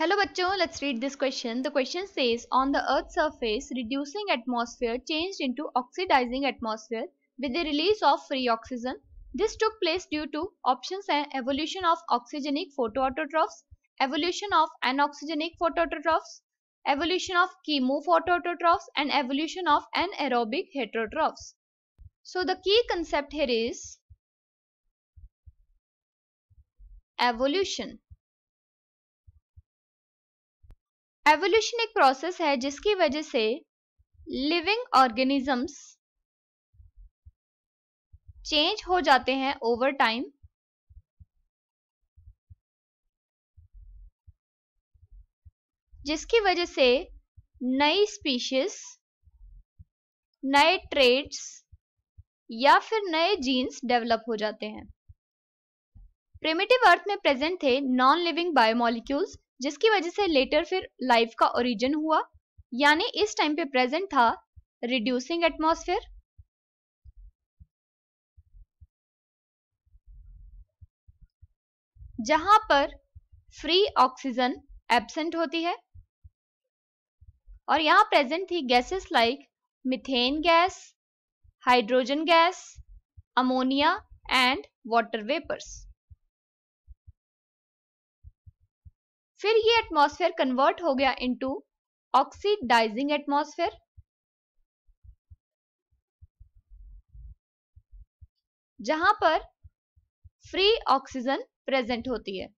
Hello bachcho, let's read this question. The question says, on the earth's surface, reducing atmosphere changed into oxidizing atmosphere with the release of free oxygen. This took place due to options are evolution of oxygenic photoautotrophs, evolution of anoxygenic photoautotrophs, evolution of chemophotoautotrophs and evolution of anaerobic heterotrophs. So the key concept here is evolution. Evolution एक process है जिसकी वजह से living organisms change हो जाते हैं over time, जिसकी वजह से नई स्पीशीज, नए ट्रेड्स या फिर नए जीन्स डेवलप हो जाते हैं। प्रिमिटिव अर्थ में प्रेजेंट थे नॉन लिविंग बायोमोलिक्यूल्स, जिसकी वजह से लेटर फिर लाइफ का ओरिजिन हुआ, यानी इस टाइम पे प्रेजेंट था रिड्यूसिंग एटमॉस्फेयर। जहां पर फ्री ऑक्सीजन एब्सेंट होती है और यहां प्रेजेंट थी gases like methane gas, hydrogen gas, ammonia and water vapours. फिर ये एटमॉस्फेयर कन्वर्ट हो गया इनटू ऑक्सीडाइजिंग एटमॉस्फेयर, जहां पर फ्री ऑक्सीजन प्रेजेंट होती है,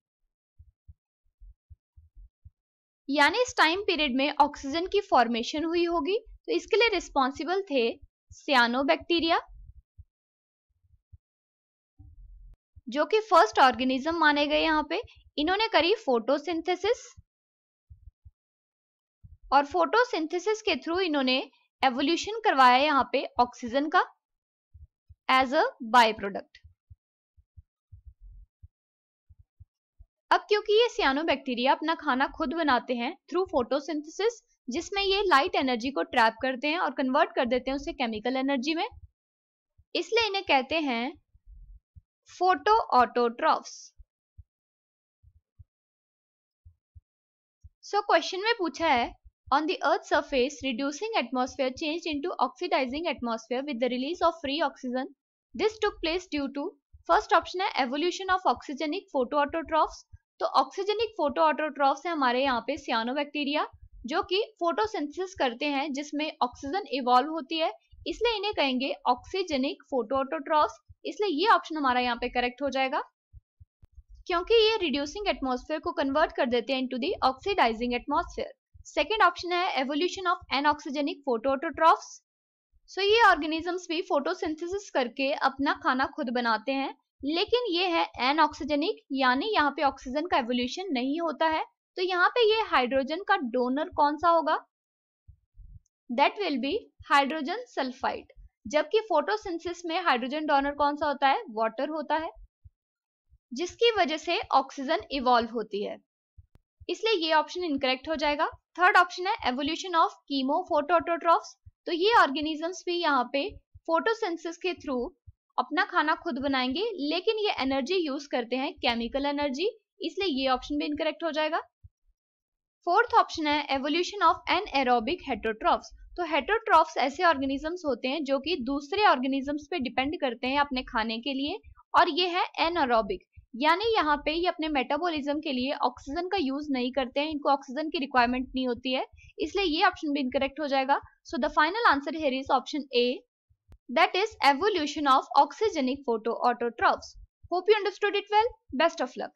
यानी इस टाइम पीरियड में ऑक्सीजन की फॉर्मेशन हुई होगी। तो इसके लिए रिस्पॉन्सिबल थे सियानोबैक्टीरिया, जो कि फर्स्ट ऑर्गेनिज्म माने गए। यहां पे इन्होंने करी फोटोसिंथेसिस और फोटोसिंथेसिस के थ्रू इन्होंने एवोल्यूशन करवाया यहां पे ऑक्सीजन का एज अ बाय प्रोडक्ट। अब क्योंकि ये सियानोबैक्टीरिया अपना खाना खुद बनाते हैं थ्रू फोटोसिंथेसिस, जिसमें ये लाइट एनर्जी को ट्रैप करते हैं और कन्वर्ट कर देते हैं उसे केमिकल एनर्जी में, इसलिए इन्हें कहते हैं फोटोऑटोट्रॉफ्स। सो क्वेश्चन में पूछा है, on the earth surface reducing atmosphere changed into oxidizing atmosphere with the release of free oxygen. This took place due to, first option है एवोल्यूशन ऑफ ऑक्सीजेनिक फोटोऑटोट्रॉफ्स। तो ऑक्सीजेनिक फोटोऑटोट्रॉफ्स है हमारे यहाँ पे सियानोबैक्टीरिया, जो कि फोटोसिंथेसिस करते हैं जिसमें ऑक्सीजन इवॉल्व होती है, इसलिए इन्हें कहेंगे ऑक्सीजेनिक फोटोऑटोट्रॉफ्स। इसलिए ये ऑप्शन हमारा यहाँ पे करेक्ट हो जाएगा, क्योंकि ये रिड्यूसिंग एटमॉस्फेयर को कन्वर्ट कर देते हैं into the oxidizing atmosphere. Second option है evolution of anoxygenic photoautotrophs. So ये ऑर्गेनिजम्स भी फोटोसिंथेसिस करके अपना खाना खुद बनाते हैं, लेकिन ये है एनऑक्सीजेनिक, यानी यहाँ पे ऑक्सीजन का एवोल्यूशन नहीं होता है। तो यहाँ पे ये हाइड्रोजन का डोनर कौन सा होगा? That will be hydrogen sulphide. जबकि फोटोसिंथेसिस में हाइड्रोजन डोनर कौन सा होता है? वाटर होता है, जिसकी वजह से ऑक्सीजन इवॉल्व होती है, इसलिए ये ऑप्शन इनकरेक्ट हो जाएगा। थर्ड ऑप्शन है एवोल्यूशन ऑफ कीमोफोटोऑटोट्रॉफ्स। तो ये ऑर्गेनिजम्स भी यहाँ पे फोटोसिंथेसिस के थ्रू अपना खाना खुद बनाएंगे, लेकिन ये एनर्जी यूज करते हैं केमिकल एनर्जी, इसलिए ये ऑप्शन भी इनकरेक्ट हो जाएगा। फोर्थ ऑप्शन है एवोल्यूशन ऑफ एनएरोबिक हेटेरोट्रॉफ्स। तो हेटेरोट्रॉफ्स ऐसे ऑर्गेनिजम्स होते हैं जो कि दूसरे ऑर्गेनिजम्स पे डिपेंड करते हैं अपने खाने के लिए, और ये है एनारोबिक, यानी यहाँ पे ये अपने मेटाबॉलिज्म के लिए ऑक्सीजन का यूज नहीं करते हैं, इनको ऑक्सीजन की रिक्वायरमेंट नहीं होती है, इसलिए ये ऑप्शन भी इनकरेक्ट हो जाएगा। So the final answer here is option A, that is evolution of oxygenic photoautotrophs. Hope you understood it well. Best of luck.